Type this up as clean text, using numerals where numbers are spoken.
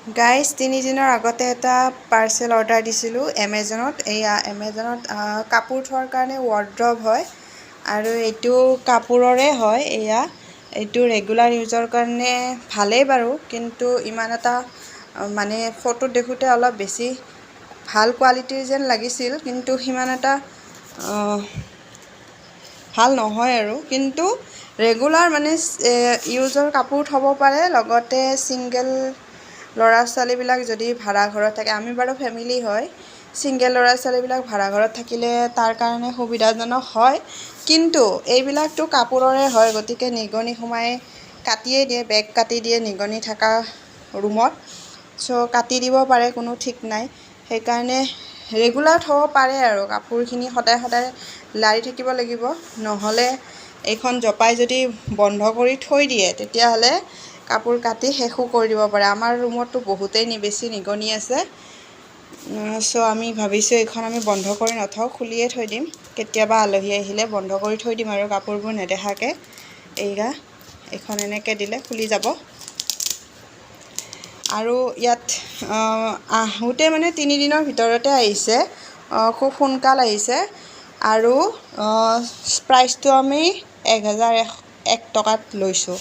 Guys 3 দিনৰ আগতে এটা পাৰ্চেল অৰ্ডাৰ দিছিলোঁ এমেজনত। এয়া এমেজনত কাপোৰ থোৱাৰ কাৰণে ৱাৰ্ড্ৰব হয় আৰু এইটো কাপোৰৰে হয়। এইটো ৰেগুলাৰ ইউজৰ কাৰণে ভালেই বাৰু, কিন্তু ইমান এটা মানে ফটোত দেখোঁতে অলপ বেছি ভাল কোৱালিটিৰ যেন লাগিছিল, কিন্তু সিমান এটা ভাল নহয় আৰু। কিন্তু ৰেগুলাৰ মানে ইউজৰ কাপোৰ থ'ব পাৰে, লগতে ছিংগল ল'ৰা ছোৱালীবিলাক যদি ভাড়া ঘৰত থাকে, আমি বাৰু ফেমিলি হয়, ছিংগল ল'ৰা ছোৱালীবিলাক ভাড়া ঘৰত থাকিলে তাৰ কাৰণে সুবিধাজনক হয়। কিন্তু এইবিলাকতো কাপোৰৰে হয়, গতিকে নিগনি সোমাই কাটিয়ে দিয়ে, বেগ কাটি দিয়ে নিগনি থকা ৰুমত। চ' কাটি দিব পাৰে, কোনো ঠিক নাই। সেইকাৰণে ৰেগুলাৰ থ'ব পাৰে আৰু কাপোৰখিনি সদায় সদায় লাৰি থাকিব লাগিব, নহ'লে এইখন জপাই যদি বন্ধ কৰি থৈ দিয়ে তেতিয়াহ'লে কাপোৰ কাটি শেষো কৰি দিব পাৰে। আমাৰ ৰুমততো বহুতেই বেছি নিগনি আছে, চ' আমি ভাবিছোঁ এইখন আমি বন্ধ কৰি নথওঁ, খুলিয়ে থৈ দিম। কেতিয়াবা আলহী আহিলে বন্ধ কৰি থৈ দিম আৰু কাপোৰবোৰ নেদেখাকৈ। এইখন এনেকৈ দিলে খুলি যাব। আৰু ইয়াত আহোঁতে মানে 3 দিনৰ ভিতৰতে আহিছে, খুব সোনকাল আহিছে। আৰু প্ৰাইচটো আমি 1001 টকাত লৈছোঁ।